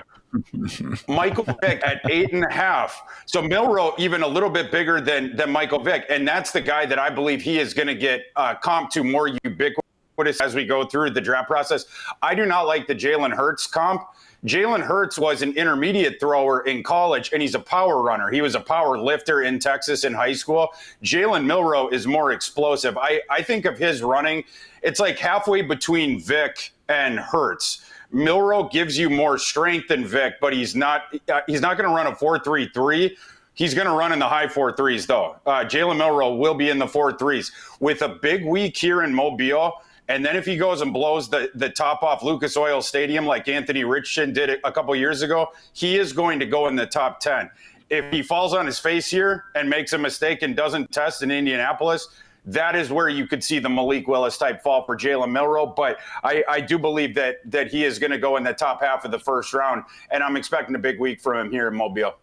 Michael Vick at 8.5. So Milroe even a little bit bigger than Michael Vick, and that's the guy that I believe he is going to get comp to more ubiquitous as we go through the draft process. I do not like the Jalen Hurts comp. Jalen Hurts was an intermediate thrower in college, and he's a power runner. He was a power lifter in Texas in high school. Jalen Milroe is more explosive. I think of his running, it's like halfway between Vick and Hurts. Milroe gives you more strength than Vick, but he's not going to run a 4.33. He's going to run in the high 4.3s, though. Jalen Milroe will be in the 4.3s. With a big week here in Mobile, and then if he goes and blows the top off Lucas Oil Stadium like Anthony Richardson did a couple years ago, he is going to go in the top 10. If he falls on his face here and makes a mistake and doesn't test in Indianapolis, that is where you could see the Malik Willis type fall for Jalen Milroe. But I do believe that he is going to go in the top half of the first round, and I'm expecting a big week from him here in Mobile.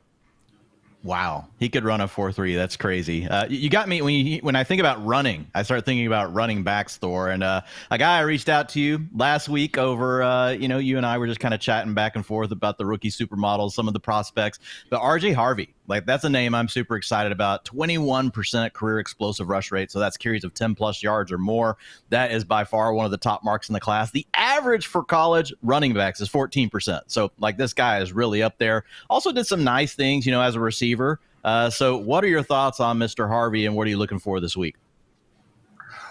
Wow, he could run a 4.3. That's crazy. You got me when I think about running. I start thinking about running backs, Thor. And a guy I reached out to you last week over, you and I were just kind of chatting back and forth about the rookie supermodels, some of the prospects. But RJ Harvey, like that's a name I'm super excited about. 21% career explosive rush rate, so that's carries of 10 plus yards or more. That is by far one of the top marks in the class. The average for college running backs is 14%. So like this guy is really up there. Also did some nice things, as a receiver. So what are your thoughts on Mr. Harvey, and what are you looking for this week?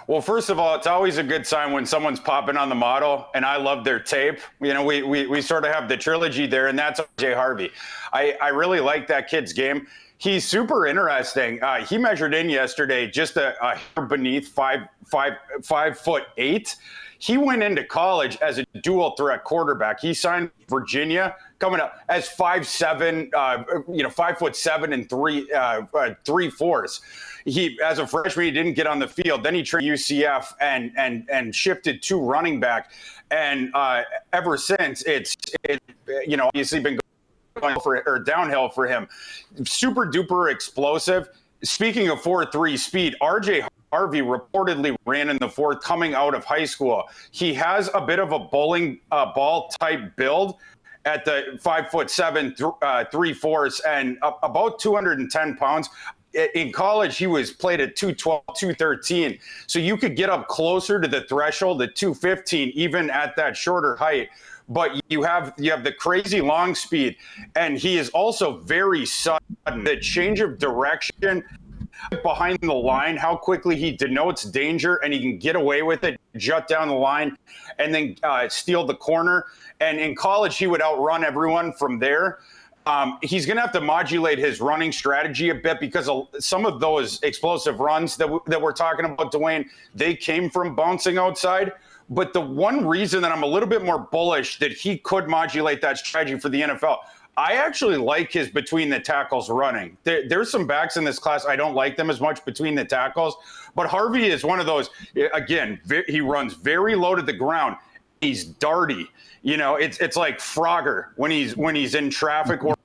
Well, first of all, it's always a good sign when someone's popping on the model, and I love their tape. We sort of have the trilogy there, and that's RJ Harvey. I really like that kid's game. He's super interesting. He measured in yesterday just a hair beneath 5'8". He went into college as a dual threat quarterback. He signed Virginia coming up as 5'7", 5'7" and 3/4. He, as a freshman, he didn't get on the field. Then he trained UCF and shifted to running back. And ever since, it's obviously been going downhill for him. Super duper explosive. Speaking of 4.3 speed, RJ Harvey reportedly ran in the 4th coming out of high school. He has a bit of a bowling ball type build at the 5'7", 3/4, and about 210 pounds. In college, he was played at 212, 213. So you could get up closer to the threshold at 215, even at that shorter height. But you have the crazy long speed, and he is also very sudden. The change of direction behind the line, how quickly he denotes danger, and he can get away with it, jut down the line, and then steal the corner. And in college, he would outrun everyone from there. He's going to have to modulate his running strategy a bit because some of those explosive runs that we're talking about, Dwayne, they came from bouncing outside. But the one reason that I'm a little bit more bullish that he could modulate that strategy for the NFL, I actually like his between the tackles running. There's some backs in this class, I don't like them as much between the tackles. But Harvey is one of those, again, he runs very low to the ground. He's darty. It's like Frogger when he's in traffic or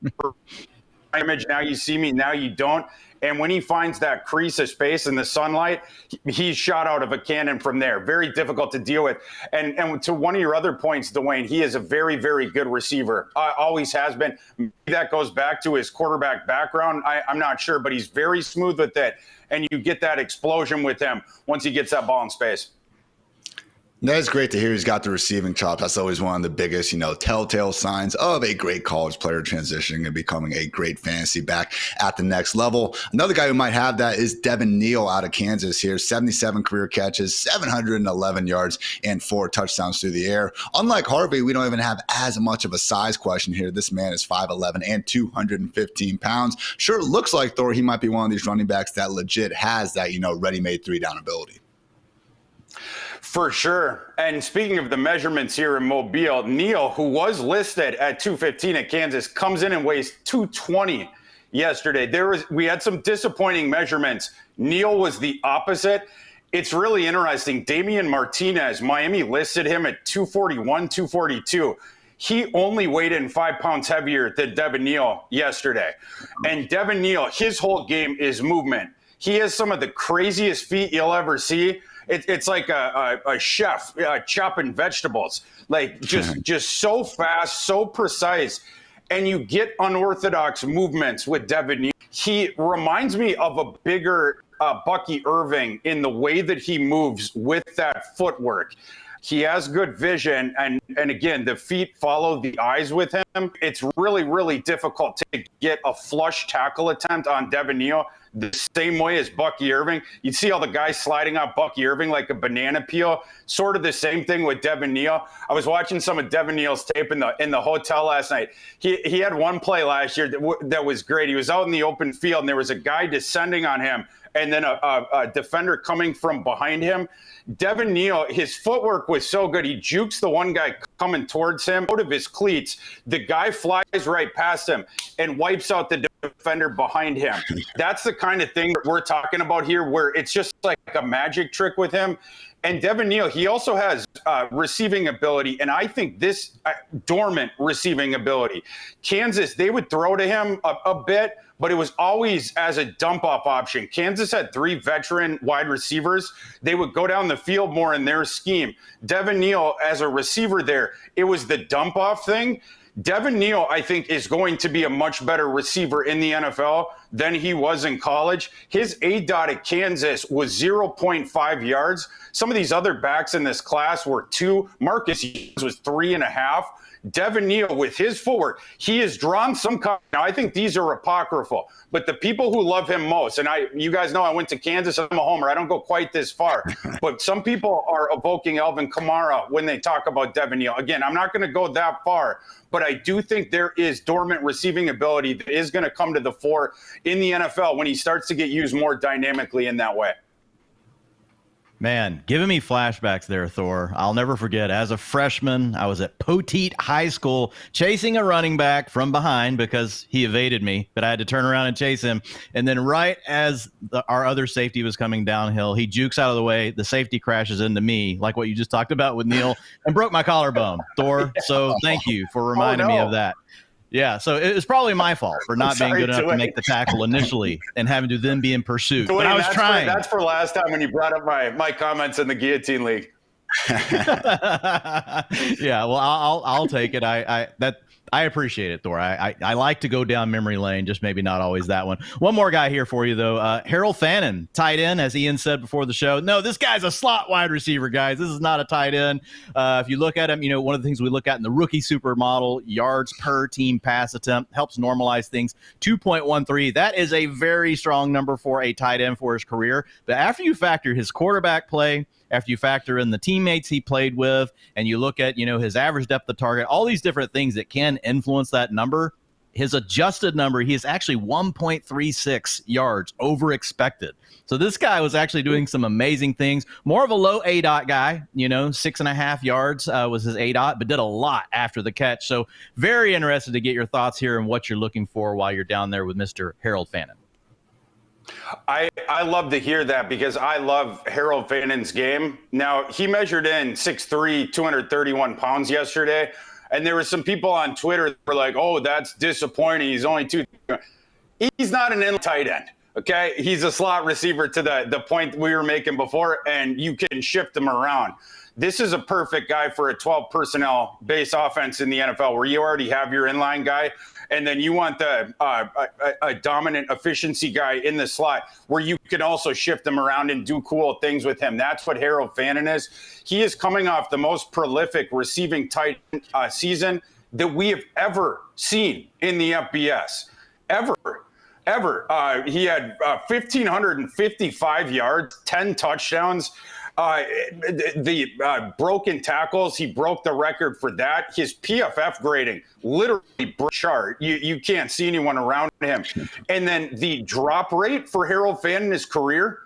image. Now you see me, now you don't. And when he finds that crease of space in the sunlight, he's shot out of a cannon from there. Very difficult to deal with. And to one of your other points, Dwayne, he is a very, very good receiver. Always has been. Maybe that goes back to his quarterback background. I'm not sure, but he's very smooth with it. And you get that explosion with him once he gets that ball in space. That's great to hear he's got the receiving chops. That's always one of the biggest, telltale signs of a great college player transitioning and becoming a great fantasy back at the next level. Another guy who might have that is Devin Neal out of Kansas here. 77 career catches, 711 yards, and 4 touchdowns through the air. Unlike Harvey, we don't even have as much of a size question here. This man is 5'11" and 215 pounds. Sure, it looks like, Thor, he might be one of these running backs that legit has that, ready-made 3-down ability. For sure. And speaking of the measurements here in Mobile, Neal, who was listed at 215 at Kansas, comes in and weighs 220 yesterday. We had some disappointing measurements. Neal was the opposite. It's really interesting. Damian Martinez, Miami listed him at 241, 242. he only weighed in 5 pounds heavier than Devin Neal yesterday. And Devin Neal, his whole game is movement. He has some of the craziest feet you'll ever see. It's like a chef chopping vegetables, like just so fast, so precise. And you get unorthodox movements with Devin Neal. He reminds me of a bigger Bucky Irving in the way that he moves with that footwork. He has good vision, and again, the feet follow the eyes with him. It's really, really difficult to get a flush tackle attempt on Devin Neal the same way as Bucky Irving. You see all the guys sliding out Bucky Irving like a banana peel. Sort of the same thing with Devin Neal. I was watching some of Devin Neal's tape in the hotel last night. He had one play last year that was great. He was out in the open field, and there was a guy descending on him, and then a defender coming from behind him. Devin Neal, his footwork was so good. He jukes the one guy coming towards him out of his cleats. The guy flies right past him and wipes out the defender behind him. That's the kind of thing we're talking about here, where it's just like a magic trick with him. And Devin Neal, he also has receiving ability, and I think this dormant receiving ability. Kansas, they would throw to him a bit, but it was always as a dump-off option. Kansas had 3 veteran wide receivers. They would go down the field more in their scheme. Devin Neal, as a receiver there, it was the dump-off thing. Devin Neal, I think, is going to be a much better receiver in the NFL than he was in college. His ADOT at Kansas was 0.5 yards. Some of these other backs in this class were 2. Marcus was 3.5. Devin Neal, with his footwork, he has drawn some. Now, I think these are apocryphal, but the people who love him most, and you guys know I went to Kansas. I'm a homer. I don't go quite this far, but some people are evoking Alvin Kamara when they talk about Devin Neal. Again, I'm not going to go that far, but I do think there is dormant receiving ability that is going to come to the fore in the NFL when he starts to get used more dynamically in that way. Man, giving me flashbacks there, Thor. I'll never forget, as a freshman, I was at Poteet High School chasing a running back from behind because he evaded me, but I had to turn around and chase him. And then right as our other safety was coming downhill, he jukes out of the way. The safety crashes into me, like what you just talked about with Neal, and broke my collarbone, Thor. So thank you for reminding me of that. Yeah, so it was probably my fault for not being good enough to make the tackle initially and having to then be in pursuit. But I was trying. That's for last time when you brought up my comments in the Guillotine League. Yeah, well, I'll take it. I appreciate it, Thor. I like to go down memory lane, just maybe not always that one. One more guy here for you, though. Harold Fannin, tight end, as Ian said before the show. No, this guy's a slot wide receiver, guys. This is not a tight end. If you look at him, one of the things we look at in the rookie supermodel, yards per team pass attempt, helps normalize things. 2.13. That is a very strong number for a tight end for his career. But after you factor his quarterback play, after you factor in the teammates he played with, and you look at, his average depth of target, all these different things that can influence that number, his adjusted number, he is actually 1.36 yards over expected. So this guy was actually doing some amazing things. More of a low ADOT guy, 6.5 yards was his ADOT, but did a lot after the catch. So very interested to get your thoughts here and what you're looking for while you're down there with Mr. Harold Fannin. I love to hear that because I love Harold Fannin's game. Now, he measured in 6'3", 231 pounds yesterday, and there were some people on Twitter that were like, oh, that's disappointing. He's only 2. He's not an inline tight end, okay? He's a slot receiver to the point we were making before, and you can shift him around. This is a perfect guy for a 12 personnel base offense in the NFL where you already have your inline guy, and then you want a dominant efficiency guy in the slot where you can also shift him around and do cool things with him. That's what Harold Fannin is. He is coming off the most prolific receiving tight season that we have ever seen in the FBS. Ever. He had 1,555 yards, 10 touchdowns. The broken tackles, he broke the record for that. His PFF grading literally chart. You can't see anyone around him. And then the drop rate for Harold Fannin in his career,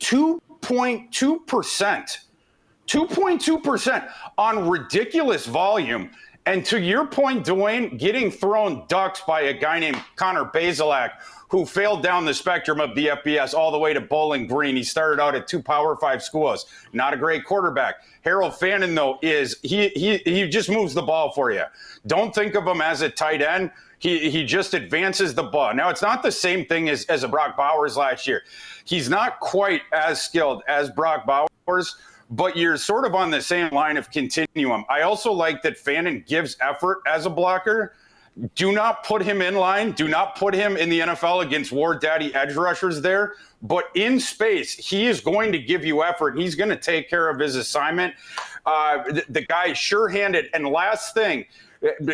2.2%. 2.2% on ridiculous volume. And to your point, Dwayne, getting thrown ducks by a guy named Connor Bazelak, who failed down the spectrum of the FBS all the way to Bowling Green. He started out at 2 Power 5 schools. Not a great quarterback. Harold Fannin, though, he just moves the ball for you. Don't think of him as a tight end. He just advances the ball. Now, it's not the same thing as a Brock Bowers last year. He's not quite as skilled as Brock Bowers, but you're sort of on the same line of continuum. I also like that Fannin gives effort as a blocker. Do not put him in line. Do not put him in the NFL against War Daddy edge rushers there. But in space, he is going to give you effort. He's going to take care of his assignment. The guy is sure-handed. And last thing,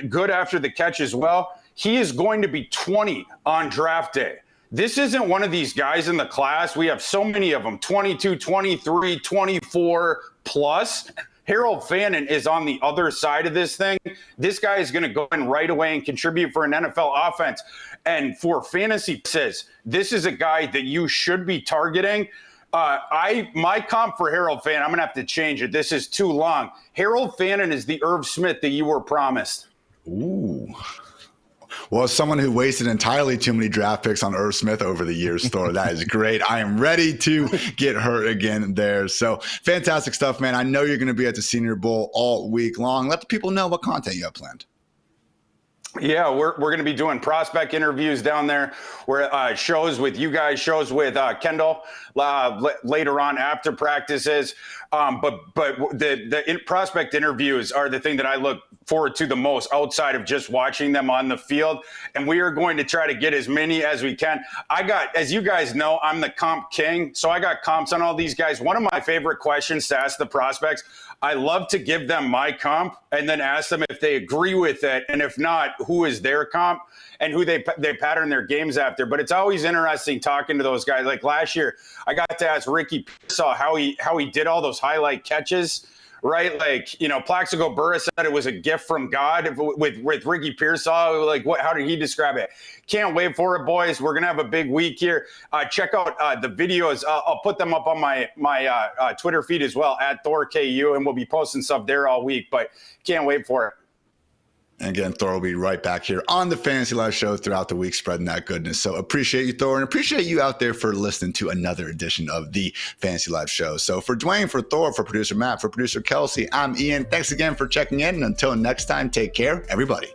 good after the catch as well, he is going to be 20 on draft day. This isn't one of these guys in the class. We have so many of them, 22, 23, 24 plus. Harold Fannin is on the other side of this thing. This guy is going to go in right away and contribute for an NFL offense. And for fantasy purposes, this is a guy that you should be targeting. My comp for Harold Fannin, I'm going to have to change it. This is too long. Harold Fannin is the Irv Smith that you were promised. Ooh. Well, as someone who wasted entirely too many draft picks on Irv Smith over the years, Thor, that is great. I am ready to get hurt again there. So fantastic stuff, man. I know you're going to be at the Senior Bowl all week long. Let the people know what content you have planned. Yeah, we're going to be doing prospect interviews down there. We're shows with you guys, shows with Kendall later on after practices. But the prospect interviews are the thing that I look forward to the most outside of just watching them on the field. And we are going to try to get as many as we can. As you guys know, I'm the comp king. So I got comps on all these guys. One of my favorite questions to ask the prospects, I love to give them my comp and then ask them if they agree with it. And if not, who is their comp and who they pattern their games after. But it's always interesting talking to those guys. Like last year, I got to ask Ricky Pearsall how he did all those highlight catches, right? Like, Plaxico Burress said it was a gift from God with Ricky Pearsall. Like, how did he describe it? Can't wait for it, boys. We're going to have a big week here. Check out the videos. I'll put them up on my Twitter feed as well, at ThorKU, and we'll be posting stuff there all week, but can't wait for it. And again, Thor will be right back here on the Fantasy Life show throughout the week, spreading that goodness. So appreciate you, Thor, and appreciate you out there for listening to another edition of the Fantasy Life show. So for Dwayne, for Thor, for producer Matt, for producer Kelsey, I'm Ian. Thanks again for checking in. And until next time, take care, everybody.